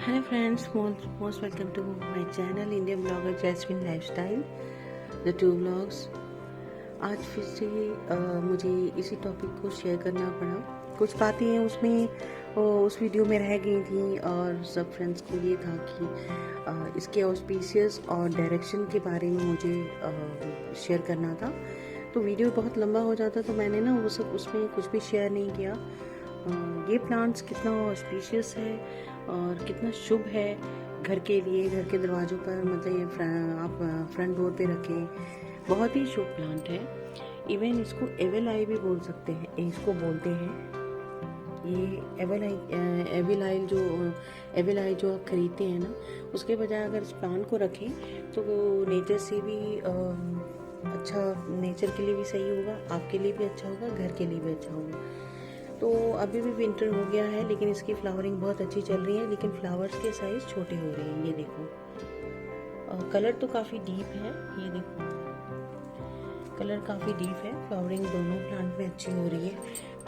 Hello friends, most welcome to my channel Indian blogger Jasmine Lifestyle, the two vlogs। आज फिर से मुझे इसी टॉपिक को शेयर करना पड़ा। कुछ बातें हैं उसमें उस वीडियो में रह गई थी और सब फ्रेंड्स को ये था कि इसके ऑस्पिशियस और डायरेक्शन के बारे में मुझे शेयर करना था। तो वीडियो बहुत लंबा हो जाता तो मैंने ना वो सब उसमें कुछ भी शेयर नहीं किया। ये प्लांट्स कितना ऑस्पिशियस है और कितना शुभ है घर के लिए, घर के दरवाज़ों पर, मतलब ये आप फ्रंट डोर पे रखें, बहुत ही शुभ प्लांट है। इवन इसको एविल आई भी बोल सकते हैं, इसको बोलते हैं। ये एविल आई जो आप खरीदते हैं ना, उसके बजाय अगर इस प्लांट को रखें तो वो नेचर से भी अच्छा, नेचर के लिए भी सही होगा, आपके लिए भी अच्छा होगा, घर के लिए भी अच्छा होगा। तो अभी भी विंटर हो गया है लेकिन इसकी फ्लावरिंग बहुत अच्छी चल रही है, लेकिन फ्लावर्स के साइज छोटे हो रहे हैं। ये देखो, कलर तो काफ़ी डीप है, ये देखो कलर काफ़ी डीप है। फ्लावरिंग दोनों प्लांट में अच्छी हो रही है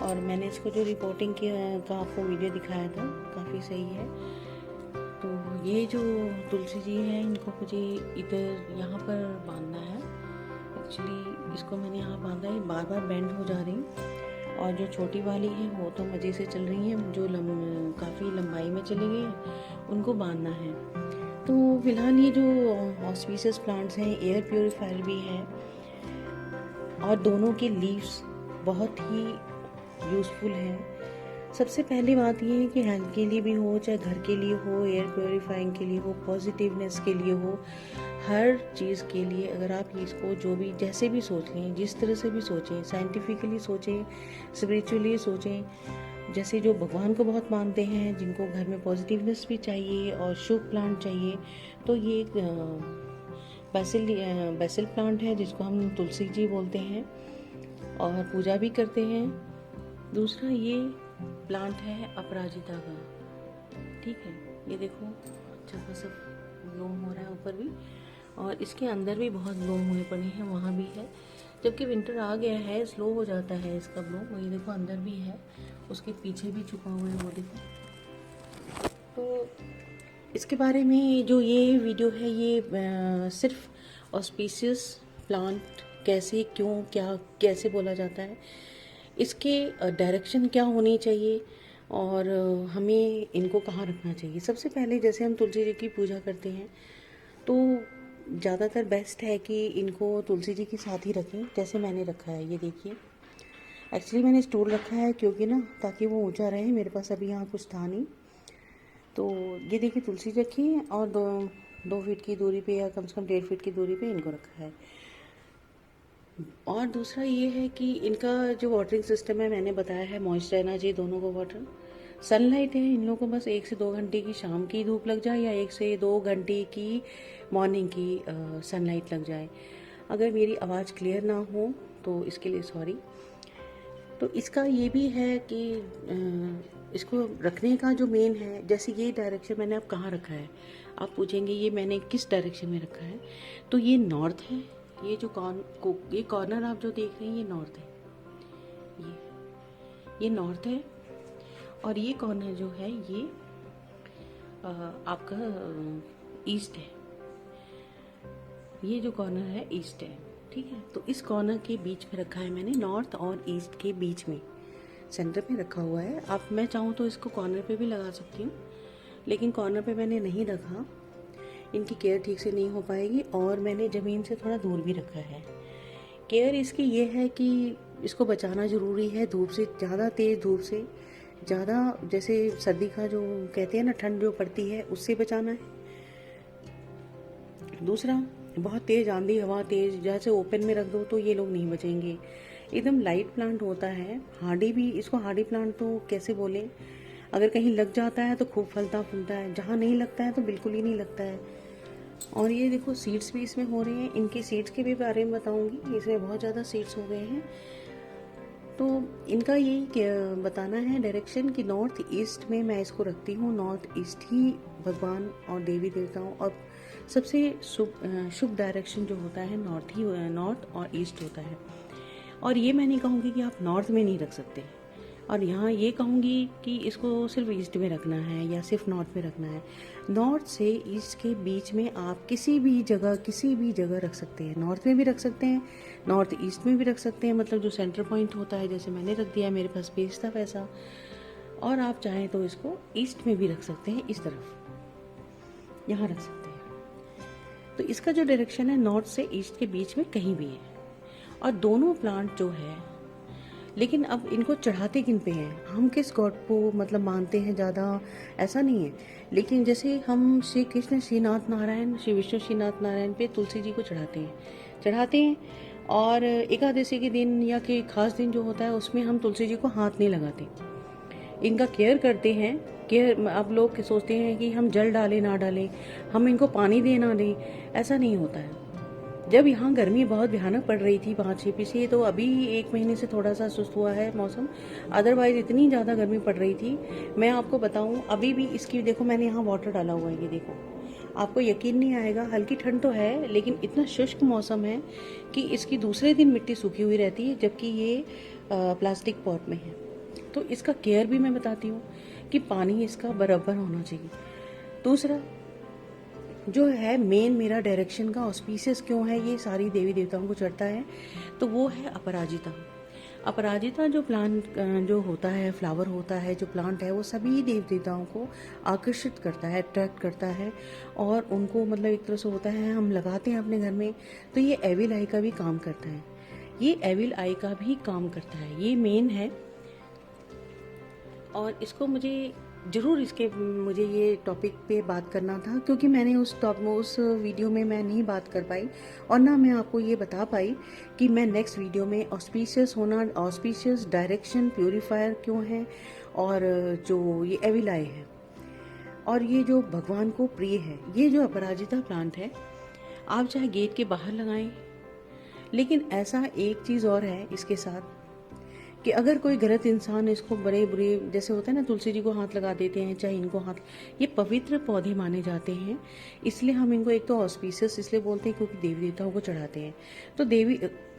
और मैंने इसको जो रिपोर्टिंग का आपको वीडियो दिखाया था, काफ़ी सही है। तो ये जो तुलसी जी हैं, इनको मुझे इधर यहाँ पर बांधना है। एक्चुअली इसको मैंने यहाँ बांधा है, बार बार बेंड हो जा रही, और जो छोटी वाली है वो तो मज़े से चल रही हैं, जो काफ़ी लंबाई में चली गई हैं उनको बांधना है। तो फिलहाल ये जो ऑस्पिशियस प्लांट्स हैं, एयर प्योरीफायर भी है और दोनों के लीव्स बहुत ही यूज़फुल हैं। सबसे पहली बात ये है कि हेल्थ के लिए भी हो, चाहे घर के लिए हो, एयर प्योरीफाइंग के लिए हो, पॉजिटिवनेस के लिए हो, हर चीज़ के लिए अगर आप इसको जो भी जैसे भी सोच लें, जिस तरह से भी सोचें, साइंटिफिकली सोचें, स्पिरिचुअली सोचें, जैसे जो भगवान को बहुत मानते हैं, जिनको घर में पॉजिटिवनेस भी चाहिए और शुभ प्लांट चाहिए, तो ये एक बेसिल प्लांट है जिसको हम तुलसी जी बोलते हैं और पूजा भी करते हैं। दूसरा ये प्लांट है अपराजिता का, ठीक है। ये देखो अच्छा खासा ब्लूम हो रहा है ऊपर भी, और इसके अंदर भी बहुत ब्लूम हुए पड़े हैं, वहाँ भी है। जबकि विंटर आ गया है, स्लो हो जाता है इसका ब्लूम। ये देखो अंदर भी है, उसके पीछे भी छुपा हुआ है, वो देखो। तो इसके बारे में जो ये वीडियो है, ये सिर्फ ऑस्पिशियस प्लांट कैसे, क्यों, क्या, कैसे बोला जाता है, इसके डायरेक्शन क्या होनी चाहिए और हमें इनको कहाँ रखना चाहिए। सबसे पहले जैसे हम तुलसी जी की पूजा करते हैं तो ज़्यादातर बेस्ट है कि इनको तुलसी जी के साथ ही रखें, जैसे मैंने रखा है। ये देखिए, एक्चुअली मैंने स्टूल रखा है क्योंकि ना, ताकि वो ऊंचा रहे, मेरे पास अभी यहाँ कुछ था नहीं। तो ये देखिए तुलसी रखी है और दो फीट की दूरी पे या कम से कम 1.5 फीट की दूरी पे इनको रखा है। और दूसरा ये है कि इनका जो वाटरिंग सिस्टम है, मैंने बताया है मॉइस्चर रहना चाहिए दोनों को वाटर। सनलाइट है, इन लोगों को बस 1 से 2 घंटे की शाम की धूप लग जाए या 1 से 2 घंटे की मॉर्निंग की सनलाइट लग जाए। अगर मेरी आवाज़ क्लियर ना हो तो इसके लिए सॉरी। तो इसका ये भी है कि इसको रखने का जो मेन है, जैसे ये डायरेक्शन मैंने अब कहाँ रखा है, आप पूछेंगे ये मैंने किस डायरेक्शन में रखा है। तो ये नॉर्थ है, ये जो ये कॉर्नर आप जो देख रहे हैं ये नॉर्थ है, ये नॉर्थ है। और ये कॉर्नर जो है ये आपका ईस्ट है, ये जो कॉर्नर है ईस्ट है, ठीक है। तो इस कॉर्नर के बीच में रखा है मैंने, नॉर्थ और ईस्ट के बीच में, सेंटर में रखा हुआ है। आप मैं चाहूँ तो इसको कॉर्नर पे भी लगा सकती हूँ, लेकिन कॉर्नर पे मैंने नहीं रखा, इनकी केयर ठीक से नहीं हो पाएगी, और मैंने ज़मीन से थोड़ा दूर भी रखा है। केयर इसकी ये है कि इसको बचाना ज़रूरी है धूप से, ज़्यादा तेज़ धूप से, ज़्यादा जैसे सर्दी का जो कहते हैं ना, ठंड जो पड़ती है, उससे बचाना है। दूसरा, बहुत तेज़ आंधी हवा, तेज़ जैसे ओपन में रख दो तो ये लोग नहीं बचेंगे। एकदम लाइट प्लांट होता है, हार्डी भी, इसको हार्डी प्लांट तो कैसे बोलें, अगर कहीं लग जाता है तो खूब फलता फूलता है, जहाँ नहीं लगता है तो बिल्कुल ही नहीं लगता है। और ये देखो सीड्स भी इसमें हो रहे हैं, इनके सीड्स के भी बारे में बताऊंगी, इसमें बहुत ज़्यादा सीड्स हो गए हैं। तो इनका यही बताना है डायरेक्शन कि नॉर्थ ईस्ट में मैं इसको रखती हूँ। नॉर्थ ईस्ट ही भगवान और देवी देवताओं और सबसे शुभ डायरेक्शन जो होता है नॉर्थ और ईस्ट होता है। और ये मैं नहीं कहूँगी कि आप नॉर्थ में नहीं रख सकते, और यहाँ ये कहूँगी कि इसको सिर्फ ईस्ट में रखना है या सिर्फ नॉर्थ में रखना है। नॉर्थ से ईस्ट के बीच में आप किसी भी जगह रख सकते हैं। नॉर्थ में भी रख सकते हैं, नॉर्थ ईस्ट में भी रख सकते हैं, मतलब जो सेंटर पॉइंट होता है, जैसे मैंने रख दिया, मेरे पास स्पेस था वैसा। और आप चाहें तो इसको ईस्ट में भी रख सकते हैं, इस तरफ यहाँ रख सकते हैं। तो इसका जो डायरेक्शन है नॉर्थ से ईस्ट के बीच में कहीं भी है। और दोनों प्लांट जो है, लेकिन अब इनको चढ़ाते किन पे हैं, हम किस गॉड को मतलब मानते हैं ज़्यादा, ऐसा नहीं है। लेकिन जैसे हम श्री कृष्ण श्रीनाथ नारायण, श्री विष्णु श्रीनाथ नारायण पे तुलसी जी को चढ़ाते हैं। और एकादशी के दिन या कि खास दिन जो होता है उसमें हम तुलसी जी को हाथ नहीं लगाते, इनका केयर करते हैं। केयर, अब लोग सोचते हैं कि हम जल डालें ना डालें, हम इनको पानी दें ना दें, ऐसा नहीं होता है। जब यहाँ गर्मी बहुत भयानक पड़ रही थी 5-6 पीछे, तो अभी 1 महीने से थोड़ा सा सुस्त हुआ है मौसम, अदरवाइज इतनी ज़्यादा गर्मी पड़ रही थी। मैं आपको बताऊँ, अभी भी इसकी देखो मैंने यहाँ वाटर डाला हुआ है, ये देखो, आपको यकीन नहीं आएगा, हल्की ठंड तो है लेकिन इतना शुष्क मौसम है कि इसकी दूसरे दिन मिट्टी सूखी हुई रहती है, जबकि ये प्लास्टिक पॉट में है। तो इसका केयर भी मैं बताती हूँ कि पानी इसका बराबर होना चाहिए। दूसरा जो है मेन मेरा डायरेक्शन का ऑस्पिशियस क्यों है, ये सारी देवी देवताओं को चढ़ता है, तो वो है अपराजिता। अपराजिता जो प्लांट जो होता है, फ्लावर होता है, जो प्लांट है, वो सभी देव देवताओं को आकर्षित करता है, अट्रैक्ट करता है। और उनको मतलब एक तरह से होता है, हम लगाते हैं अपने घर में, तो ये एविल आई का भी काम करता है, ये एविल आई का भी काम करता है, ये मेन है। और इसको मुझे ये टॉपिक पे बात करना था, क्योंकि मैंने उस वीडियो में मैं नहीं बात कर पाई, और ना मैं आपको ये बता पाई कि मैं नेक्स्ट वीडियो में ऑस्पिशियस डायरेक्शन प्यूरीफायर क्यों है, और जो ये एविल आई है, और ये जो भगवान को प्रिय है, ये जो अपराजिता प्लांट है, आप चाहे गेट के बाहर लगाएं। लेकिन ऐसा एक चीज़ और है इसके साथ कि अगर कोई गलत इंसान इसको बड़े बुरे, जैसे होता है ना, तुलसी जी को हाथ लगा देते हैं, चाहे इनको हाथ, ये पवित्र पौधे माने जाते हैं, इसलिए हम इनको एक तो ऑस्पिशियस इसलिए बोलते हैं क्योंकि देवी देवताओं को चढ़ाते हैं। तो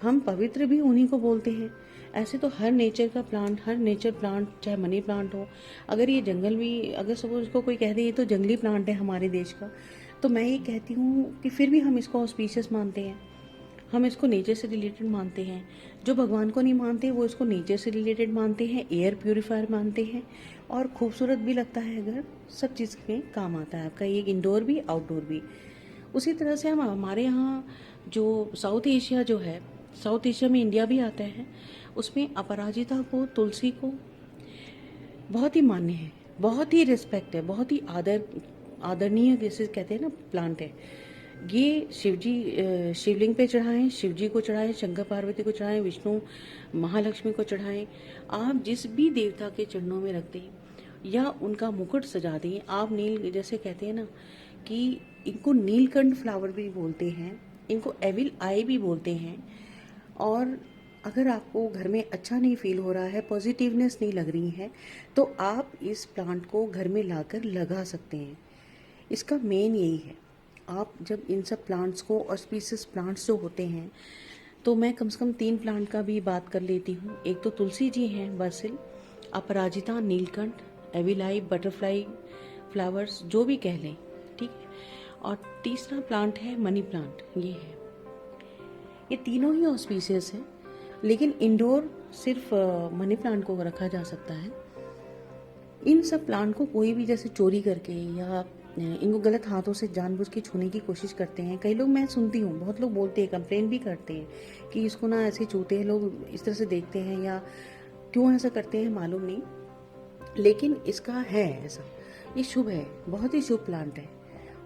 हम पवित्र भी उन्हीं को बोलते हैं। ऐसे तो हर नेचर प्लांट, चाहे मनी प्लांट हो, अगर ये जंगल भी, अगर सपोज इसको कोई कह दे ये तो जंगली प्लांट है हमारे देश का, तो मैं ये कहती हूँ कि फिर भी हम इसको ऑस्पिशियस मानते हैं, हम इसको नेचर से रिलेटेड मानते हैं। जो भगवान को नहीं मानते वो इसको नेचर से रिलेटेड मानते हैं, एयर प्यूरीफायर मानते हैं, और खूबसूरत भी लगता है, अगर सब चीज़ में काम आता है आपका, ये इंडोर भी आउटडोर भी। उसी तरह से हम हमारे यहाँ जो साउथ एशिया में इंडिया भी आता है, उसमें अपराजिता को, तुलसी को बहुत ही मान्य है, बहुत ही रिस्पेक्ट है, बहुत ही आदरणीय जैसे कहते हैं ना प्लांट है। ये शिवलिंग पे चढ़ाएं, शिव जी को चढ़ाएं, शंकर पार्वती को चढ़ाएं, विष्णु महालक्ष्मी को चढ़ाएं, आप जिस भी देवता के चरणों में रख दें या उनका मुकुट सजा दें। आप नील, जैसे कहते हैं ना कि इनको नीलकंठ फ्लावर भी बोलते हैं, इनको एविल आई भी बोलते हैं। और अगर आपको घर में अच्छा नहीं फील हो रहा है, पॉजिटिवनेस नहीं लग रही है, तो आप इस प्लांट को घर में लाकर लगा सकते हैं। इसका मेन यही है। आप जब इन सब प्लांट्स को, ऑस्पिशियस प्लांट्स जो होते हैं, तो मैं कम से कम 3 प्लांट का भी बात कर लेती हूँ। एक तो तुलसी जी हैं, बासिल, अपराजिता, नीलकंठ, एविलाई, बटरफ्लाई फ्लावर्स, जो भी कह लें, ठीक है। और तीसरा प्लांट है मनी प्लांट, ये है। ये तीनों ही ऑस्पिशियस हैं, लेकिन इंडोर सिर्फ मनी प्लांट को रखा जा सकता है। इन सब प्लांट को कोई भी जैसे चोरी करके या इनको गलत हाथों से जानबूझ के छूने की कोशिश करते हैं। कई लोग, मैं सुनती हूँ, बहुत लोग बोलते हैं, कंप्लेन भी करते हैं कि इसको ना ऐसे छूते हैं लोग, इस तरह से देखते हैं, या क्यों ऐसा करते हैं मालूम नहीं, लेकिन इसका है ऐसा, ये शुभ है, बहुत ही शुभ प्लांट है।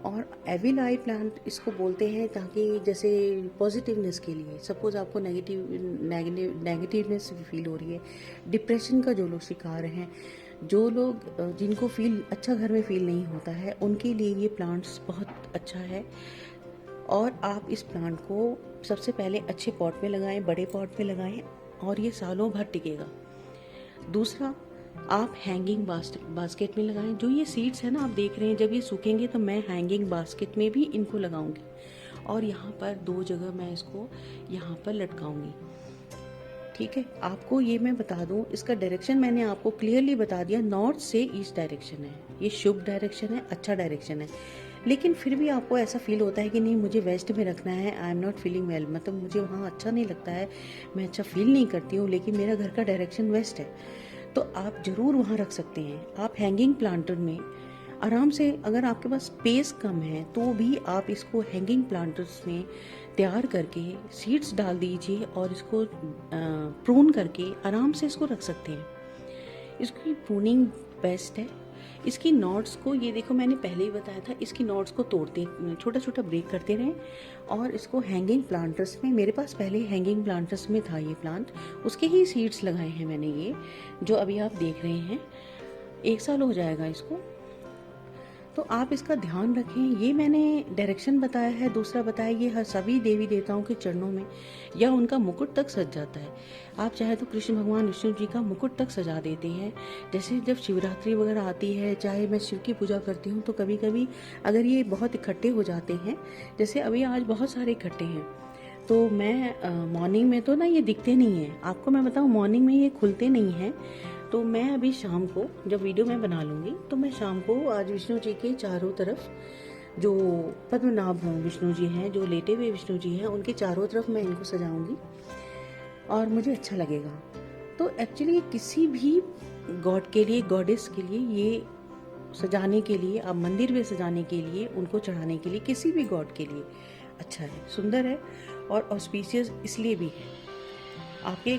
और एविल आई प्लांट इसको बोलते हैं ताकि जैसे पॉजिटिवनेस के लिए, सपोज आपको नेगेटिवनेस फील हो रही है, डिप्रेशन का जो लोग शिकार हैं, जो लोग जिनको अच्छा घर में फील नहीं होता है, उनके लिए ये प्लांट्स बहुत अच्छा है। और आप इस प्लांट को सबसे पहले अच्छे पॉट में लगाएं, बड़े पॉट में लगाएं, और ये सालों भर टिकेगा। दूसरा, आप हैंगिंग बास्केट में लगाएं। जो ये सीड्स है ना, आप देख रहे हैं, जब ये सूखेंगे तो मैं हैंगिंग बास्केट में भी इनको लगाऊंगी, और यहाँ पर 2 जगह मैं इसको यहाँ पर लटकाऊंगी, ठीक है, आपको ये मैं बता दूं, इसका डायरेक्शन मैंने आपको क्लियरली बता दिया, नॉर्थ से ईस्ट डायरेक्शन है, ये शुभ डायरेक्शन है, अच्छा डायरेक्शन है। लेकिन फिर भी आपको ऐसा फील होता है कि नहीं मुझे वेस्ट में रखना है, I am not feeling well, मतलब मुझे वहाँ अच्छा नहीं लगता है, मैं अच्छा फील नहीं करती हूँ, लेकिन मेरा घर का डायरेक्शन वेस्ट है, तो आप ज़रूर वहाँ रख सकते हैं। आप हैंगिंग प्लांटर में आराम से, अगर आपके पास स्पेस कम है तो भी आप इसको हैंगिंग प्लांटर्स में तैयार करके सीड्स डाल दीजिए और इसको प्रून करके आराम से इसको रख सकते हैं। इसकी प्रूनिंग बेस्ट है। इसकी नॉट्स को, ये देखो मैंने पहले ही बताया था, इसकी नॉट्स को तोड़ते, छोटा छोटा ब्रेक करते रहें और इसको हैंगिंग प्लांटर्स में, मेरे पास पहले हैंगिंग प्लांटर्स में था ये प्लांट, उसके ही सीड्स लगाए हैं मैंने, ये जो अभी आप देख रहे हैं। 1 साल हो जाएगा इसको, तो आप इसका ध्यान रखें। ये मैंने डायरेक्शन बताया है। दूसरा बताया, ये हर सभी देवी देवताओं के चरणों में या उनका मुकुट तक सज जाता है। आप चाहे तो कृष्ण भगवान विष्णु जी का मुकुट तक सजा देते हैं। जैसे जब शिवरात्रि वगैरह आती है, चाहे मैं शिव की पूजा करती हूँ, तो कभी कभी अगर ये बहुत इकट्ठे हो जाते हैं, जैसे अभी आज बहुत सारे इकट्ठे हैं, तो मैं मॉर्निंग में तो ना ये दिखते नहीं हैं, आपको मैं बताऊँ, मॉर्निंग में ये खुलते नहीं हैं। तो मैं अभी शाम को जब वीडियो मैं बना लूँगी, तो मैं शाम को आज विष्णु जी के चारों तरफ, जो पद्मनाभ विष्णु जी हैं, जो लेटे हुए विष्णु जी हैं, उनके चारों तरफ मैं इनको सजाऊंगी और मुझे अच्छा लगेगा। तो एक्चुअली किसी भी गॉड के लिए, गॉडेस के लिए, ये सजाने के लिए, आप मंदिर में सजाने के लिए, उनको चढ़ाने के लिए, किसी भी गॉड के लिए अच्छा है, सुंदर है और ऑस्पिशियस इसलिए भी है। आपके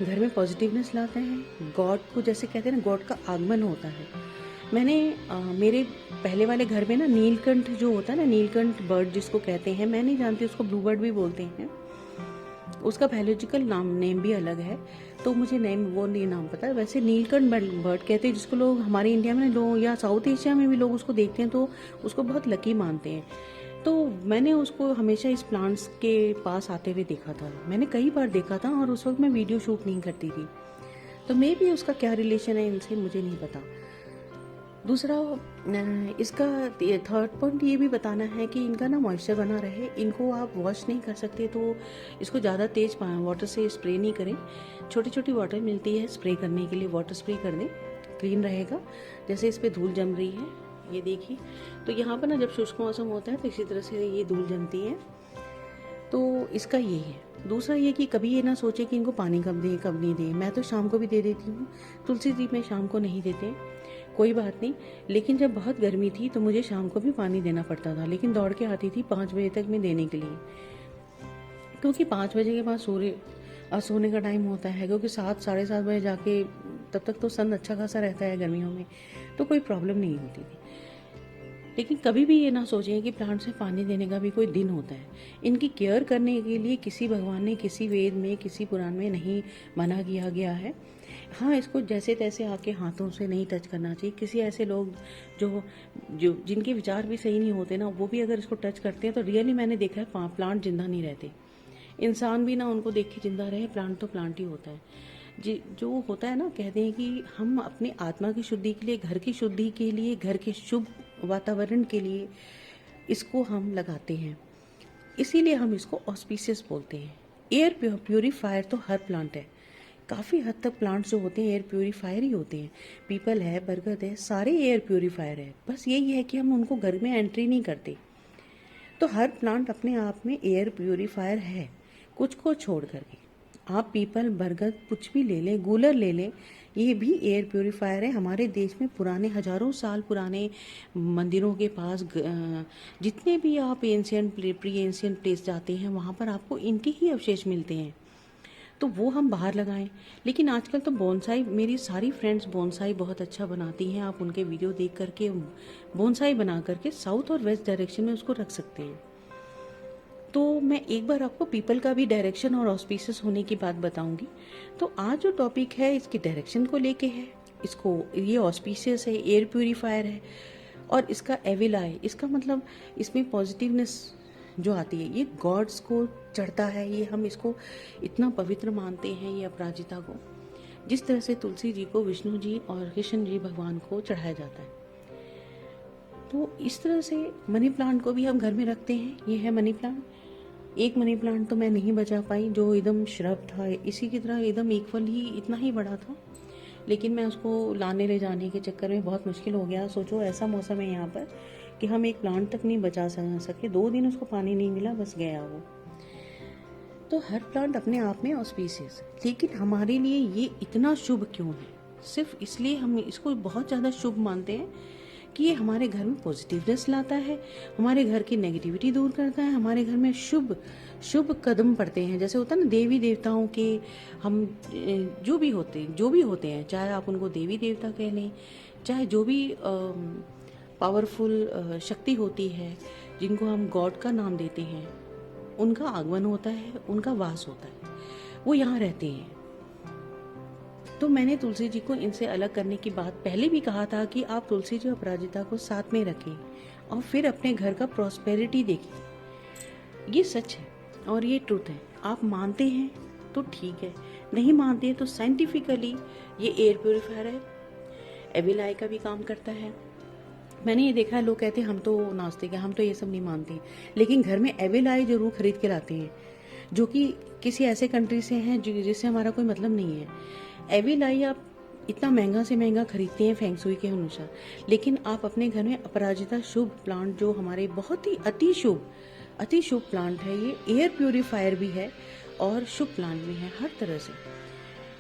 घर में पॉजिटिवनेस लाते हैं। गॉड को, जैसे कहते हैं ना, गॉड का आगमन होता है। मैंने मेरे पहले वाले घर में ना नीलकंठ जो होता है ना, नीलकंठ बर्ड जिसको कहते हैं, मैं नहीं जानती, उसको ब्लू बर्ड भी बोलते हैं, उसका बायोलॉजिकल नेम भी अलग है, तो मुझे वो नहीं नाम पता है। वैसे नीलकंठ बर्ड कहते हैं, जिसको लोग हमारे इंडिया में लोग या साउथ एशिया में भी लोग उसको देखते हैं तो उसको बहुत लकी मानते हैं। तो मैंने उसको हमेशा इस प्लांट्स के पास आते हुए देखा था, मैंने कई बार देखा था, और उस वक्त मैं वीडियो शूट नहीं करती थी, तो मे भी उसका क्या रिलेशन है इनसे मुझे नहीं पता। दूसरा, इसका थर्ड पॉइंट ये भी बताना है कि इनका ना मॉइस्चर बना रहे। इनको आप वॉश नहीं कर सकते, तो इसको ज़्यादा तेज वाटर से स्प्रे नहीं करें। छोटी छोटी वाटर मिलती है स्प्रे करने के लिए, वाटर स्प्रे कर दें, क्लीन रहेगा। जैसे इस पर धूल जम रही है, ये देखिए, तो यहाँ पर ना जब शुष्क मौसम होता है तो इसी तरह से ये धूल जमती है। तो इसका ये है। दूसरा ये कि कभी ये ना सोचे कि इनको पानी कब दें कब नहीं दें। मैं तो शाम को भी दे देती हूँ, तुलसी जी में शाम को नहीं देते, कोई बात नहीं। लेकिन जब बहुत गर्मी थी तो मुझे शाम को भी पानी देना पड़ता था, लेकिन दौड़ के आती थी 5 बजे तक में देने के लिए, क्योंकि 5 बजे के बाद सोने का टाइम होता है, क्योंकि 7 साढ़े 7 बजे जाके, तब तक तो सन अच्छा खासा रहता है गर्मियों में, तो कोई प्रॉब्लम नहीं होती थी। लेकिन कभी भी ये ना सोचें कि प्लांट्स में पानी देने का भी कोई दिन होता है। इनकी केयर करने के लिए किसी भगवान ने, किसी वेद में, किसी पुराण में नहीं मना किया गया है। हाँ, इसको जैसे तैसे आके हाथों से नहीं टच करना चाहिए। किसी ऐसे लोग जो जिनके विचार भी सही नहीं होते ना, वो भी अगर इसको टच करते हैं तो रियली मैंने देखा है प्लांट जिंदा नहीं रहते। इंसान भी ना उनको देख के जिंदा रहे, प्लांट तो प्लांट ही होता है। जो होता है ना, कहते हैं कि हम अपनी आत्मा की शुद्धि के लिए, घर की शुद्धि के लिए, घर के शुभ वातावरण के लिए इसको हम लगाते हैं, इसीलिए हम इसको ऑस्पिशियस बोलते हैं। एयर प्योरीफायर तो हर प्लांट है, काफ़ी हद तक प्लांट्स जो होते हैं एयर प्योरीफायर ही होते हैं। पीपल है, बरगद है, सारे एयर प्योरीफायर है। बस यही है कि हम उनको घर में एंट्री नहीं करते। तो हर प्लांट अपने आप में एयर प्योरीफायर है, कुछ को छोड़ करके। आप पीपल, बरगद कुछ भी ले लें, गूलर ले लें, ये भी एयर प्योरीफायर है। हमारे देश में पुराने, हजारों साल पुराने मंदिरों के पास, जितने भी आप प्री एंशियंट प्लेस जाते हैं, वहाँ पर आपको इनके ही अवशेष मिलते हैं, तो वो हम बाहर लगाएं। लेकिन आजकल तो बोनसाई, मेरी सारी फ्रेंड्स बोनसाई बहुत अच्छा बनाती हैं, आप उनके वीडियो देख करके बोनसाई बना करके साउथ और वेस्ट डायरेक्शन में उसको रख सकते हैं। तो मैं एक बार आपको पीपल का भी डायरेक्शन और ऑस्पिशियस होने की बात बताऊंगी। तो आज जो टॉपिक है इसकी डायरेक्शन को लेके है, इसको, ये ऑस्पिशियस है, एयर प्यूरीफायर है, और इसका एविल आई, इसका मतलब इसमें पॉजिटिवनेस जो आती है, ये गॉड्स को चढ़ता है, ये हम इसको इतना पवित्र मानते हैं, ये अपराजिता को, जिस तरह से तुलसी जी को विष्णु जी और कृष्ण जी भगवान को चढ़ाया जाता है। तो इस तरह से मनी प्लांट को भी हम घर में रखते हैं। ये है मनी प्लांट, एक मनी प्लांट तो मैं नहीं बचा पाई जो एकदम श्रब था, इसी की तरह एकदम इक्वल ही इतना ही बड़ा था, लेकिन मैं उसको लाने ले जाने के चक्कर में बहुत मुश्किल हो गया। सोचो ऐसा मौसम है यहाँ पर कि हम एक प्लांट तक नहीं बचा सके, 2 दिन उसको पानी नहीं मिला, बस गया वो। तो हर प्लांट अपने आप में ऑस्पीशियस, लेकिन हमारे लिए ये इतना शुभ क्यों है? सिर्फ इसलिए हम इसको बहुत ज़्यादा शुभ मानते हैं कि ये हमारे घर में पॉजिटिवनेस लाता है, हमारे घर की नेगेटिविटी दूर करता है, हमारे घर में शुभ शुभ कदम पड़ते हैं। जैसे होता है ना देवी देवताओं के, हम जो भी होते हैं, चाहे आप उनको देवी देवता कह लें, चाहे जो भी पावरफुल शक्ति होती है जिनको हम गॉड का नाम देते हैं, उनका आगमन होता है, उनका वास होता है, वो यहाँ रहते हैं। तो मैंने तुलसी जी को इनसे अलग करने की बात पहले भी कहा था कि आप तुलसी जी अपराजिता को साथ में रखें और फिर अपने घर का प्रॉस्पेरिटी देखें। ये सच है और ये ट्रुथ है। आप मानते हैं तो ठीक है, नहीं मानते हैं तो साइंटिफिकली ये एयर प्योरीफायर है, एविल आई का भी काम करता है। मैंने ये देखा है, लोग कहते हैं हम तो नास्तिक हैं, हम तो ये सब नहीं मानते, लेकिन घर में एविल आई जरूर खरीद के लाते हैं, जो कि किसी ऐसे कंट्री से हैं जिससे हमारा कोई मतलब नहीं है। एविल आई आप इतना महंगा से महंगा खरीदते हैं फेंगसुई के अनुसार, लेकिन आप अपने घर में अपराजिता शुभ प्लांट, जो हमारे बहुत ही अति शुभ प्लांट है, ये एयर प्योरीफायर भी है और शुभ प्लांट भी है हर तरह से।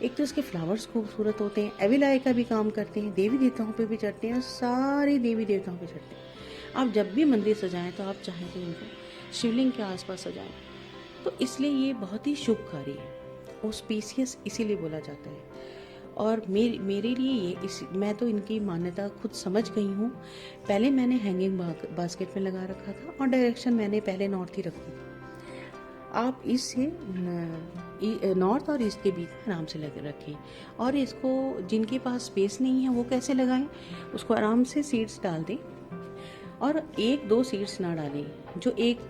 एक तो इसके फ्लावर्स खूबसूरत होते हैं, एविल आई का भी काम करते हैं, देवी देवताओं पे भी चढ़ते हैं, सारे देवी देवताओं पे चढ़ते हैं। आप जब भी मंदिर सजाएं तो आप चाहें तो इनको शिवलिंग के आसपास सजाएं, तो इसलिए ये बहुत ही शुभकारी है, ऑस्पीशियस इसीलिए बोला जाता है। और मेरे लिए ये मैं तो इनकी मान्यता खुद समझ गई हूँ। पहले मैंने हैंगिंग बास्केट में लगा रखा था और डायरेक्शन मैंने पहले नॉर्थ ही रखी थी। आप इससे नॉर्थ और ईस्ट के बीच में आराम से लगे रखें। और इसको जिनके पास स्पेस नहीं है वो कैसे लगाएं? उसको आराम से सीड्स डाल दें और 1-2 सीड्स ना डालें। जो एक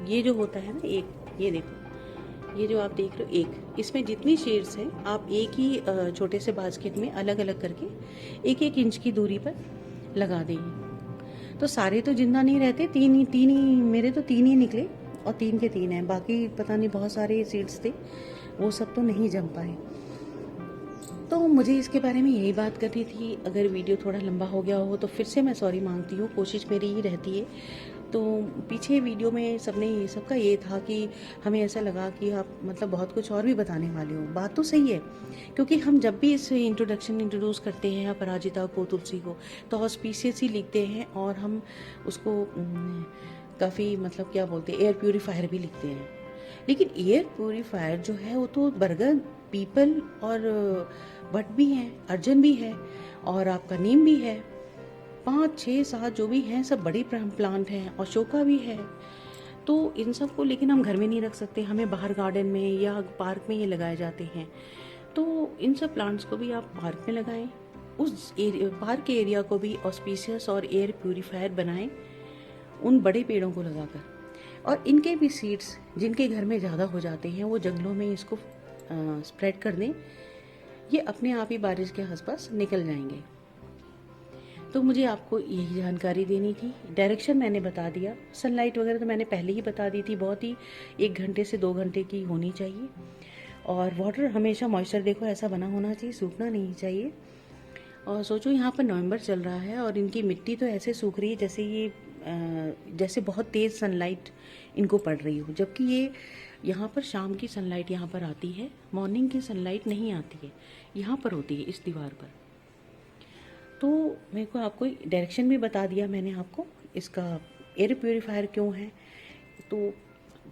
ये जो होता है ना, एक ये देखो, ये जो आप देख रहे हो, एक इसमें जितनी शेड्स हैं आप एक ही छोटे से बास्केट में अलग अलग करके 1-1 इंच की दूरी पर लगा देंगे। तो सारे तो जिंदा नहीं रहते, तीन ही मेरे तो 3 ही निकले और 3 के 3 हैं, बाकी पता नहीं बहुत सारे सीड्स थे, वो सब तो नहीं जम पाए। तो मुझे इसके बारे में यही बात करनी थी। अगर वीडियो थोड़ा लंबा हो गया हो तो फिर से मैं सॉरी मांगती हूँ, कोशिश मेरी ही रहती है। तो पीछे वीडियो में सबका ये था कि हमें ऐसा लगा कि आप मतलब बहुत कुछ और भी बताने वाले हो। बात तो सही है, क्योंकि हम जब भी इस इंट्रोड्यूस करते हैं अपराजिता को, तुलसी को, तो ऑस्पीशियस ही लिखते हैं और हम उसको काफ़ी मतलब क्या बोलते हैं, एयर प्योरीफायर भी लिखते हैं। लेकिन एयर प्योरीफायर जो है वो तो बरगद, पीपल और बट भी हैं, अर्जुन भी है और आपका नीम भी है, 5, 6, 7 जो भी हैं सब बड़े प्लांट हैं, अशोका भी है। तो इन सब को लेकिन हम घर में नहीं रख सकते, हमें बाहर गार्डन में या पार्क में ये लगाए जाते हैं। तो इन सब प्लांट्स को भी आप पार्क में लगाएं, उस पार्क के एरिया को भी ऑस्पीशियस और एयर प्योरीफायर बनाएं उन बड़े पेड़ों को लगाकर। और इनके भी सीड्स जिनके घर में ज़्यादा हो जाते हैं वो जंगलों में इसको स्प्रेड कर दें, ये अपने आप ही बारिश के आसपास निकल जाएंगे। तो मुझे आपको यही जानकारी देनी थी। डायरेक्शन मैंने बता दिया, सनलाइट वगैरह तो मैंने पहले ही बता दी थी, बहुत ही 1 घंटे से 2 घंटे की होनी चाहिए। और वाटर हमेशा मॉइस्चर देखो ऐसा बना होना चाहिए, सूखना नहीं चाहिए। और सोचो यहाँ पर नवंबर चल रहा है और इनकी मिट्टी तो ऐसे सूख रही है जैसे बहुत तेज़ सनलाइट इनको पड़ रही हो, जबकि ये यहाँ पर शाम की सनलाइट यहाँ पर आती है, मॉर्निंग की सनलाइट नहीं आती है, यहाँ पर होती है इस दीवार पर। तो मेरे को आपको डायरेक्शन भी बता दिया मैंने आपको, इसका एयर प्योरीफायर क्यों है। तो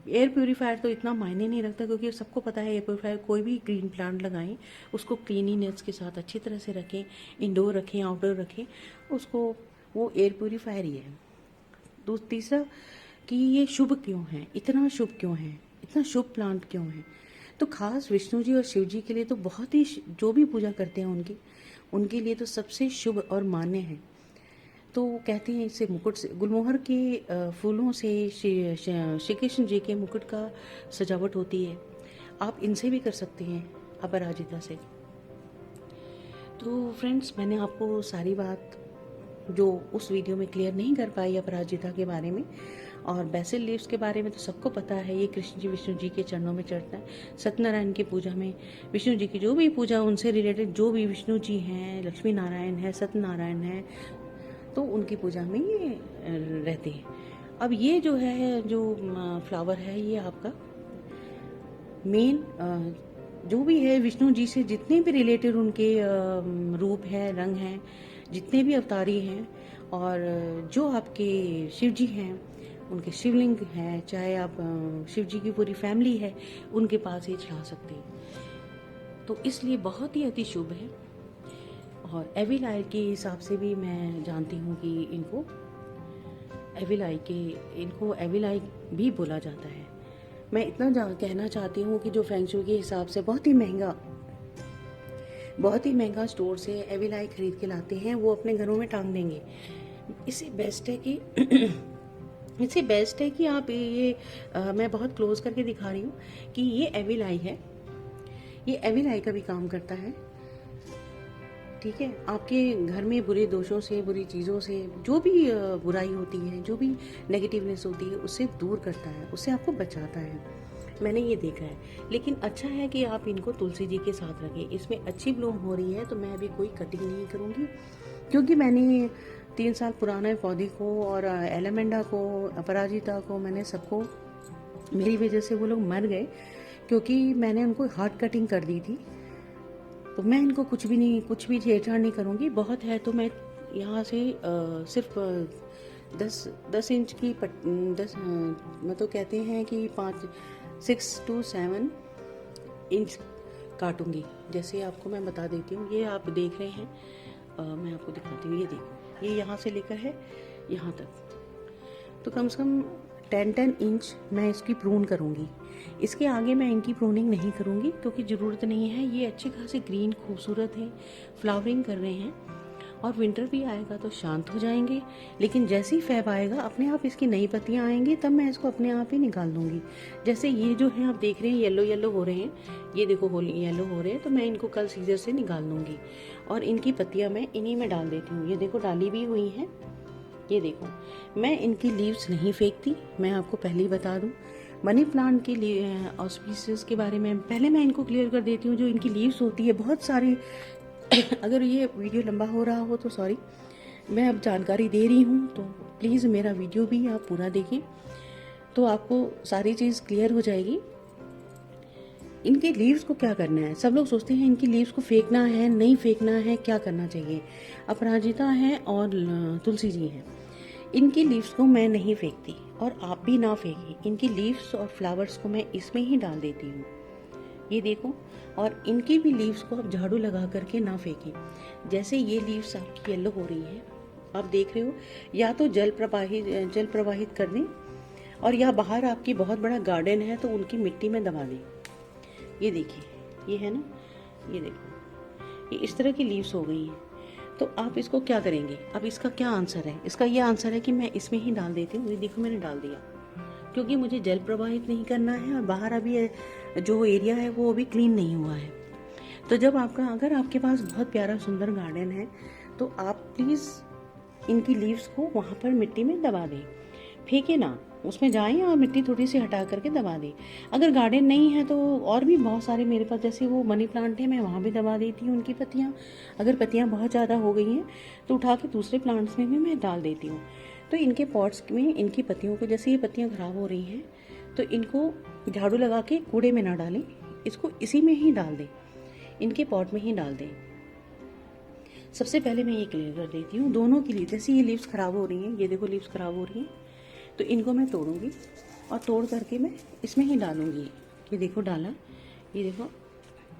एयर प्योरीफायर तो इतना मायने नहीं रखता, क्योंकि सबको पता है एयर प्योरीफायर, कोई भी ग्रीन प्लांट लगाएं उसको क्लीनिनेस के साथ अच्छी तरह से रखें, इंडोर रखें आउटडोर रखें उसको, वो एयर प्योरीफायर ही है। तीसरा कि ये शुभ क्यों है, इतना शुभ क्यों है, इतना शुभ प्लांट क्यों है। तो खास विष्णु जी और शिव जी के लिए तो बहुत ही, जो भी पूजा करते हैं उनके लिए तो सबसे शुभ और मान्य है। तो कहते हैं इससे मुकुट से, गुलमोहर के फूलों से श्री कृष्ण जी के मुकुट का सजावट होती है। आप इनसे भी कर सकते हैं, अपराजिता से। तो फ्रेंड्स, मैंने आपको सारी बात जो उस वीडियो में क्लियर नहीं कर पाई अपराजिता के बारे में। और बेसिल लीव्स के बारे में तो सबको पता है, ये कृष्ण जी विष्णु जी के चरणों में चढ़ता है। सत्यनारायण की पूजा में विष्णु जी की जो भी पूजा, उनसे रिलेटेड जो भी विष्णु जी हैं, लक्ष्मी नारायण है, सत्यनारायण है, तो उनकी पूजा में ये रहते हैं। अब ये जो है, जो फ्लावर है, ये आपका मेन जो भी है विष्णु जी से जितने भी रिलेटेड उनके रूप हैं, रंग हैं, जितने भी अवतारी हैं, और जो आपके शिव जी हैं, उनके शिवलिंग हैं, चाहे आप शिव जी की पूरी फैमिली है, उनके पास ये चढ़ा सकते हैं। तो इसलिए बहुत ही अति शुभ है। और एविल आई के हिसाब से भी मैं जानती हूँ कि इनको एविल आई भी बोला जाता है। मैं इतना कहना चाहती हूँ कि जो फेंगशुई के हिसाब से बहुत ही महंगा स्टोर से एविल आई खरीद के लाते हैं, वो अपने घरों में टांग देंगे। इससे बेस्ट है कि आप ये मैं बहुत क्लोज करके दिखा रही हूँ कि ये एविल आई है। ये एविल आई का भी काम करता है, ठीक है। आपके घर में बुरे दोषों से, बुरी चीज़ों से, जो भी बुराई होती है, जो भी नेगेटिवनेस होती है, उससे दूर करता है, उससे आपको बचाता है। मैंने ये देखा है। लेकिन अच्छा है कि आप इनको तुलसी जी के साथ रखें। इसमें अच्छी ब्लूम हो रही है, तो मैं अभी कोई कटिंग नहीं करूँगी, क्योंकि मैंने 3 साल पुराने पौधे को और एलामेंडा को, अपराजिता को, मैंने सबको, मेरी वजह से वो लोग मर गए, क्योंकि मैंने उनको हार्ड कटिंग कर दी थी। तो मैं इनको कुछ भी छेड़छाड़ नहीं करूँगी। बहुत है तो मैं यहाँ से सिर्फ 10 इंच की 10 मतलब कहते हैं कि 6 to 7 इंच काटूंगी। जैसे आपको मैं बता देती हूँ, ये आप देख रहे हैं, मैं आपको दिखाती हूँ। ये देखो, ये यहाँ से लेकर है यहाँ तक, तो कम से कम 10 इंच मैं इसकी प्रून करूँगी। इसके आगे मैं इनकी प्रूनिंग नहीं करूँगी, क्योंकि ज़रूरत नहीं है। ये अच्छे खासे ग्रीन खूबसूरत हैं, फ्लावरिंग कर रहे हैं, और विंटर भी आएगा तो शांत हो जाएंगे। लेकिन जैसे ही फेब आएगा, अपने आप इसकी नई पत्तियाँ आएंगी, तब मैं इसको अपने आप ही निकाल दूंगी। जैसे ये जो है आप देख रहे हैं, येलो हो रहे हैं, ये देखो येलो हो रहे हैं, तो मैं इनको कल सीजर से निकाल दूंगी, और इनकी पत्तियाँ मैं इन्हीं में डाल देती हूँ। ये देखो डाली भी हुई हैं। ये देखो, मैं इनकी लीव्स नहीं फेंकती, मैं आपको पहले ही बता दूं। मनी प्लांट के लिए ऑस्पिसियस के बारे में पहले मैं इनको क्लियर कर देती हूँ। जो इनकी लीव्स होती है बहुत सारी अगर ये वीडियो लंबा हो रहा हो तो सॉरी, मैं अब जानकारी दे रही हूँ, तो प्लीज़ मेरा वीडियो भी आप पूरा देखें, तो आपको सारी चीज़ क्लियर हो जाएगी। इनके लीव्स को क्या करना है, सब लोग सोचते हैं इनकी लीव्स को फेंकना है, नहीं फेंकना है, क्या करना चाहिए। अपराजिता है और तुलसी जी हैं, इनकी लीव्स को मैं नहीं फेंकती, और आप भी ना फेंकें। इनकी लीव्स और फ्लावर्स को मैं इसमें ही डाल देती हूँ, ये देखो। और इनकी भी लीव्स को आप झाड़ू लगा करके ना फेंकें। जैसे ये लीव्स आपकी येलो हो रही हैं, आप देख रहे हो, या तो जल प्रवाहित कर दें, और या बाहर आपकी बहुत बड़ा गार्डन है तो उनकी मिट्टी में दबा दें। ये देखिए, ये है ना, ये देखो, ये इस तरह की लीव्स हो गई हैं। तो आप इसको क्या करेंगे, अब इसका क्या आंसर है? इसका ये आंसर है कि मैं इसमें ही डाल देती हूँ। ये देखो मैंने डाल दिया, क्योंकि मुझे जल प्रवाहित नहीं करना है, और बाहर अभी जो एरिया है वो अभी क्लीन नहीं हुआ है। तो जब अगर आपके पास बहुत प्यारा सुंदर गार्डन है, तो आप प्लीज़ इनकी लीव्स को वहाँ पर मिट्टी में दबा दें, फेंके ना, उसमें जाएं और मिट्टी थोड़ी सी हटा करके दबा दें। अगर गार्डन नहीं है तो और भी बहुत सारे मेरे पास, जैसे वो मनी प्लांट है, मैं वहाँ भी दबा देती हूँ उनकी पत्तियाँ। अगर पत्तियाँ बहुत ज़्यादा हो गई हैं तो उठा के दूसरे प्लांट्स में भी मैं डाल देती हूँ। तो इनके पॉट्स में इनकी पत्तियों को, जैसे ये पत्तियाँ ख़राब हो रही हैं, तो इनको झाड़ू लगा के कूड़े में ना डालें, इसको इसी में ही डाल दें, इनके पॉट में ही डाल दें। सबसे पहले मैं ये क्लियर कर देती हूँ दोनों के लिए। जैसे ये लीव्स ख़राब हो रही हैं, ये देखो लीव्स ख़राब हो रही हैं, तो इनको मैं तोड़ूंगी और तोड़ करके मैं इसमें ही डालूंगी। ये देखो डाला, ये देखो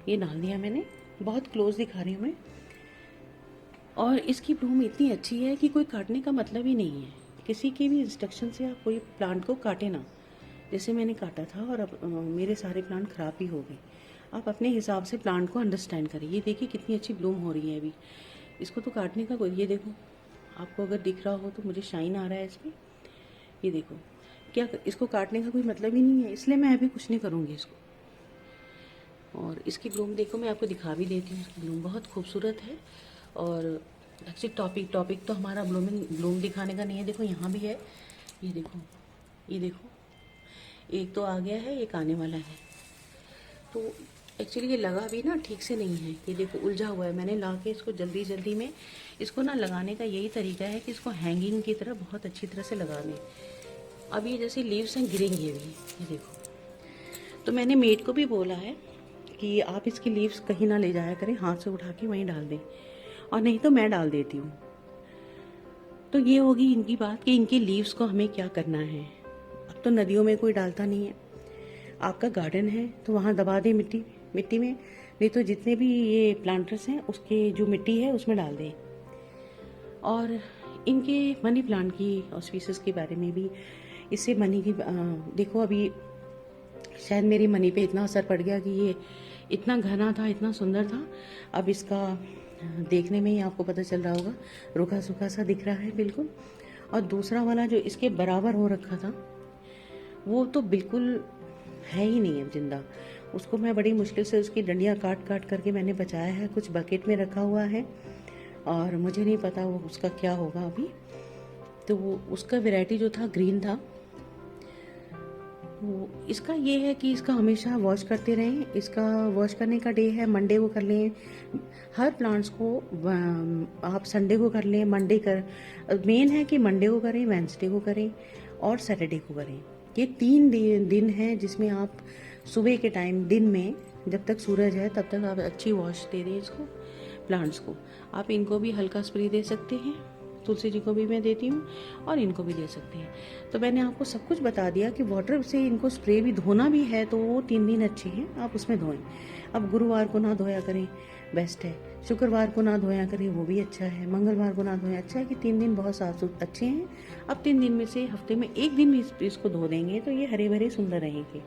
ये डाल दिया मैंने, बहुत क्लोज दिखा रही हूँ मैं। और इसकी ब्लूम इतनी अच्छी है कि कोई काटने का मतलब ही नहीं है। किसी की भी इंस्ट्रक्शन से आप कोई प्लांट को काटे ना, जैसे मैंने काटा था, और अब मेरे सारे प्लांट ख़राब भी हो गए। आप अपने हिसाब से प्लांट को अंडरस्टैंड करें। ये देखिए कितनी अच्छी ब्लूम हो रही है अभी, इसको तो काटने का कोई, ये देखो आपको अगर दिख रहा हो तो मुझे शाइन आ रहा है इसमें, ये देखो, क्या इसको काटने का कोई मतलब ही नहीं है, इसलिए मैं अभी कुछ नहीं करूँगी इसको। और इसकी ब्लूम देखो, मैं आपको दिखा भी देती हूँ। इसकी ब्लूम बहुत खूबसूरत है, और एक्चुअली टॉपिक तो हमारा ब्लूम दिखाने का नहीं है। देखो यहाँ भी है, ये देखो, ये देखो, एक तो आ गया है, एक आने वाला है। तो एक्चुअली ये लगा भी ना ठीक से नहीं है, ये देखो उलझा हुआ है। मैंने ला के इसको जल्दी जल्दी में, इसको ना लगाने का यही तरीका है कि इसको हैंगिंग की तरह बहुत अच्छी तरह से लगा दें। अब ये जैसे लीव्स हैं गिरेंगी अभी, ये देखो। तो मैंने मेड को भी बोला है कि आप इसकी लीव्स कहीं ना ले जाया करें, हाथ से उठा के वहीं डाल दें, और नहीं तो मैं डाल देती हूँ। तो ये होगी इनकी बात कि इनकी लीव्स को हमें क्या करना है। अब तो नदियों में कोई डालता नहीं है, आपका गार्डन है तो वहाँ दबा दें मिट्टी में, नहीं तो जितने भी ये प्लांटर्स हैं उसके जो मिट्टी है उसमें डाल दें। और इनके मनी प्लांट की ऑस्पिसेस के बारे में भी, इससे मनी की देखो, अभी शायद मेरी मनी पे इतना असर पड़ गया कि ये इतना घना था, इतना सुंदर था, अब इसका देखने में ही आपको पता चल रहा होगा रूखा सूखा सा दिख रहा है बिल्कुल। और दूसरा वाला जो इसके बराबर हो रखा था वो तो बिल्कुल है ही नहीं है जिंदा। उसको मैं बड़ी मुश्किल से उसकी डंडियाँ काट काट करके मैंने बचाया है, कुछ बकेट में रखा हुआ है और मुझे नहीं पता वो उसका क्या होगा अभी। तो वो उसका वैरायटी जो था ग्रीन था। वो इसका ये है कि इसका हमेशा वॉश करते रहें। इसका वॉश करने का डे है मंडे को कर लें, हर प्लांट्स को आप संडे को कर लें, मंडे कर, मेन है कि मंडे को करें, वेंसडे को करें और सैटरडे को करें। ये 3 दिन हैं जिसमें आप सुबह के टाइम दिन में जब तक सूरज है तब तक आप अच्छी वॉश दे दें इसको, प्लांट्स को। आप इनको भी हल्का स्प्रे दे सकते हैं, तुलसी जी को भी मैं देती हूँ और इनको भी दे सकते हैं। तो मैंने आपको सब कुछ बता दिया कि वाटर से इनको स्प्रे भी धोना भी है तो वो 3 दिन अच्छे हैं, आप उसमें धोएं। अब गुरुवार को ना धोया करें, बेस्ट है। शुक्रवार को ना धोया करें, वो भी अच्छा है। मंगलवार को ना धोएं, अच्छा है कि 3 दिन बहुत साफ अच्छे हैं। अब 3 दिन में से हफ्ते में 1 दिन भी इसको धो देंगे तो ये हरे भरे सुंदर रहेंगे।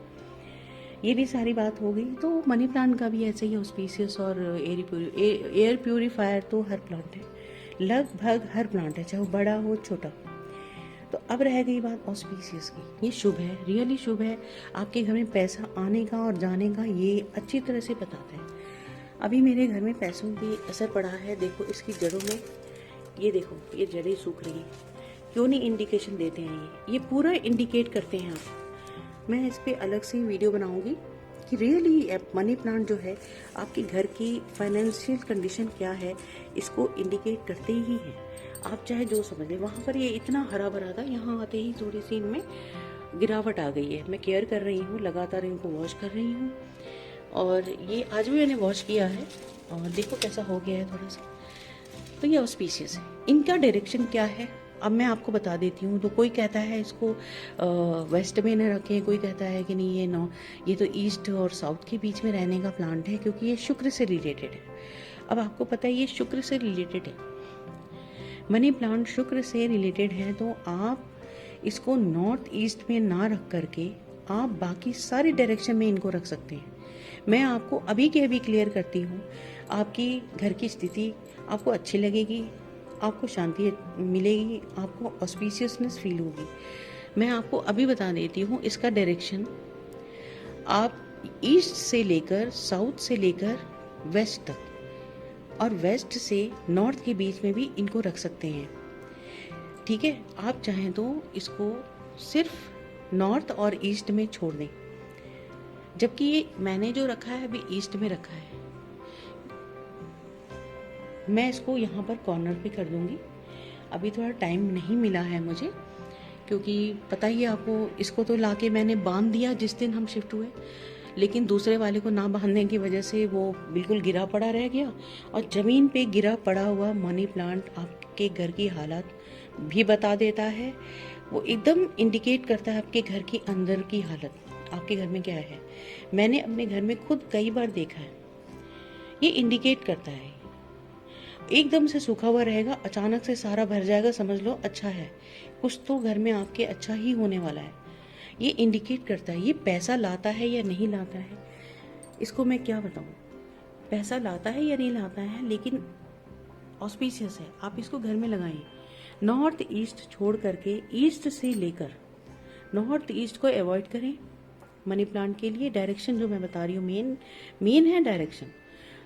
ये भी सारी बात हो गई। तो मनी प्लांट का भी ऐसे ही ऑस्पिशियस और एयर प्यूरीफायर तो हर प्लांट है, लगभग हर प्लांट है, चाहे वो बड़ा हो छोटा। तो अब रह गई बात ऑस्पिशियस की। ये शुभ है, रियली शुभ है, आपके घर में पैसा आने का और जाने का ये अच्छी तरह से बताता है। अभी मेरे घर में पैसों की असर पड़ा है, देखो इसकी जड़ों में, ये देखो ये जड़ें सूख रही हैं। क्यों नहीं इंडिकेशन देते हैं ये पूरा इंडिकेट करते हैं आप। मैं इस पर अलग से वीडियो बनाऊंगी कि रियली मनी प्लांट जो है आपके घर की फाइनेंशियल कंडीशन क्या है, इसको इंडिकेट करते ही है। आप चाहे जो समझ लें, वहाँ पर ये इतना हरा भरा था, यहाँ आते ही थोड़ी सी इनमें गिरावट आ गई है। मैं केयर कर रही हूँ, लगातार इनको वॉश कर रही हूँ और ये आज भी मैंने वॉश किया है और देखो कैसा हो गया है थोड़ा सा। तो ये ऑस्पिशियस है। इनका डायरेक्शन क्या है अब मैं आपको बता देती हूँ। तो कोई कहता है इसको वेस्ट में न रखें, कोई कहता है कि नहीं ये तो ईस्ट और साउथ के बीच में रहने का प्लांट है क्योंकि ये शुक्र से रिलेटेड है। अब आपको पता है ये शुक्र से रिलेटेड है, मनी प्लांट शुक्र से रिलेटेड है। तो आप इसको नॉर्थ ईस्ट में ना रख करके आप बाकी सारी डायरेक्शन में इनको रख सकते हैं। मैं आपको अभी के अभी क्लियर करती हूँ, आपकी घर की स्थिति आपको अच्छी लगेगी, आपको शांति मिलेगी, आपको ऑस्पिशियसनेस फील होगी। मैं आपको अभी बता देती हूँ इसका डायरेक्शन, आप ईस्ट से लेकर साउथ से लेकर वेस्ट तक और वेस्ट से नॉर्थ के बीच में भी इनको रख सकते हैं। ठीक है, आप चाहें तो इसको सिर्फ नॉर्थ और ईस्ट में छोड़ दें, जबकि ये मैंने जो रखा है अभी ईस्ट में रखा है। मैं इसको यहाँ पर कॉर्नर पे कर दूंगी। अभी थोड़ा टाइम नहीं मिला है मुझे क्योंकि पता ही है आपको, इसको तो लाके मैंने बांध दिया जिस दिन हम शिफ्ट हुए, लेकिन दूसरे वाले को ना बांधने की वजह से वो बिल्कुल गिरा पड़ा रह गया। और ज़मीन पे गिरा पड़ा हुआ मनी प्लांट आपके घर की हालत भी बता देता है, वो एकदम इंडिकेट करता है आपके घर के अंदर की हालत, आपके घर में क्या है। मैंने अपने घर में खुद कई बार देखा है, ये इंडिकेट करता है। एकदम से सूखा हुआ रहेगा, अचानक से सारा भर जाएगा, समझ लो अच्छा है, कुछ तो घर में आपके अच्छा ही होने वाला है। ये इंडिकेट करता है। ये पैसा लाता है या नहीं लाता है, इसको मैं क्या बताऊं, पैसा लाता है या नहीं लाता है, लेकिन ऑस्पिशियस है। आप इसको घर में लगाएं, नॉर्थ ईस्ट छोड़ करके ईस्ट से लेकर नॉर्थ ईस्ट को अवॉइड करें मनी प्लांट के लिए। डायरेक्शन जो मैं बता रही हूँ मेन है डायरेक्शन।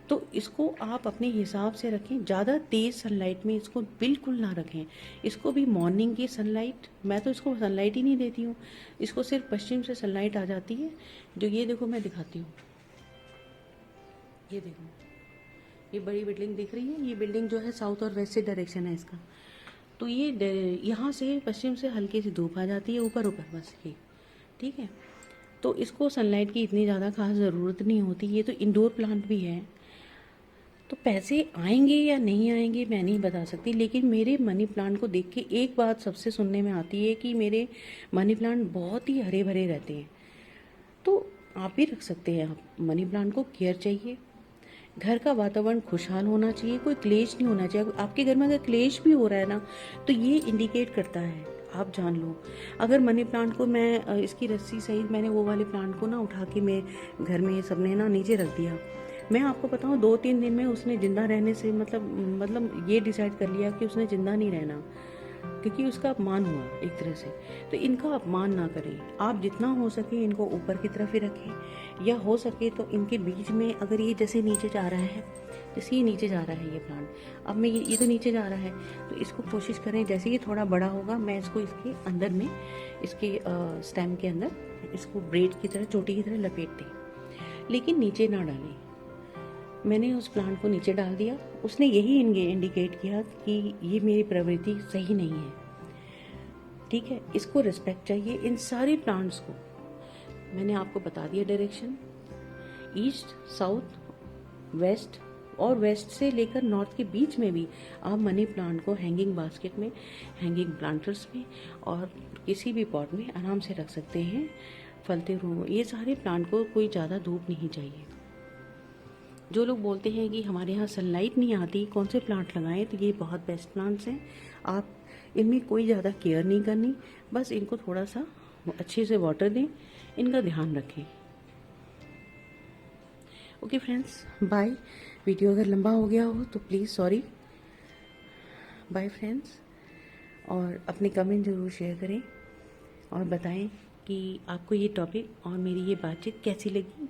तो इसको आप अपने हिसाब से रखें, ज़्यादा तेज़ सनलाइट में इसको बिल्कुल ना रखें। इसको भी मॉर्निंग की सनलाइट, मैं तो इसको सनलाइट ही नहीं देती हूँ, इसको सिर्फ पश्चिम से सनलाइट आ जाती है। जो ये देखो मैं दिखाती हूँ, ये देखो, ये बड़ी बिल्डिंग दिख रही है, ये बिल्डिंग जो है साउथ और वेस्ट से डायरेक्शन है इसका। तो ये यहाँ से पश्चिम से हल्की सी धूप आ जाती है ऊपर ऊपर, बस ये, ठीक है। तो इसको सनलाइट की इतनी ज़्यादा खास ज़रूरत नहीं होती। ये तो इंडोर प्लांट भी है, तो पैसे आएंगे या नहीं आएंगे मैं नहीं बता सकती, लेकिन मेरे मनी प्लांट को देख के एक बात सबसे सुनने में आती है कि मेरे मनी प्लांट बहुत ही हरे भरे रहते हैं। तो आप भी रख सकते हैं। आप मनी प्लांट को केयर चाहिए, घर का वातावरण खुशहाल होना चाहिए, कोई क्लेश नहीं होना चाहिए। आपके घर में अगर क्लेश भी हो रहा है ना, तो ये इंडिकेट करता है, आप जान लो। अगर मनी प्लांट को मैं इसकी रस्सी सहित मैंने वो वाले प्लांट को ना उठा के मैं घर में सबने ना नीचे रख दिया, मैं आपको बताऊं 2-3 दिन में उसने जिंदा रहने से मतलब ये डिसाइड कर लिया कि उसने जिंदा नहीं रहना, क्योंकि उसका अपमान हुआ एक तरह से। तो इनका अपमान ना करें, आप जितना हो सके इनको ऊपर की तरफ ही रखें, या हो सके तो इनके बीच में, अगर ये जैसे नीचे जा रहा है, जैसे ये नीचे जा रहा है ये प्लांट, अब मैं ये तो नीचे जा रहा है, तो इसको कोशिश करें जैसे ये थोड़ा बड़ा होगा मैं इसको इसके अंदर में, इसके स्टेम के अंदर इसको ब्रेड की तरह, चोटी की तरह लपेट दें, लेकिन नीचे ना डालें। मैंने उस प्लांट को नीचे डाल दिया, उसने यही इंडिकेट किया कि ये मेरी प्रवृत्ति सही नहीं है, ठीक है। इसको रिस्पेक्ट चाहिए। इन सारे प्लांट्स को मैंने आपको बता दिया डायरेक्शन, ईस्ट, साउथ, वेस्ट, और वेस्ट से लेकर नॉर्थ के बीच में भी आप मनी प्लांट को हैंगिंग बास्केट में, हैंगिंग प्लांटर्स में, और किसी भी पॉट में आराम से रख सकते हैं, फलते रूम। ये सारे प्लांट को कोई ज़्यादा धूप नहीं चाहिए। जो लोग बोलते हैं कि हमारे यहाँ सनलाइट नहीं आती, कौन से प्लांट लगाएं, तो ये बहुत बेस्ट प्लांट्स हैं। आप इनमें कोई ज़्यादा केयर नहीं करनी, बस इनको थोड़ा सा अच्छे से वाटर दें, इनका ध्यान रखें। Okay friends, bye. वीडियो अगर लंबा हो गया हो तो प्लीज़ सॉरी। बाय फ्रेंड्स, और अपने कमेंट ज़रूर शेयर करें और बताएं कि आपको ये टॉपिक और मेरी ये बातचीत कैसी लगी।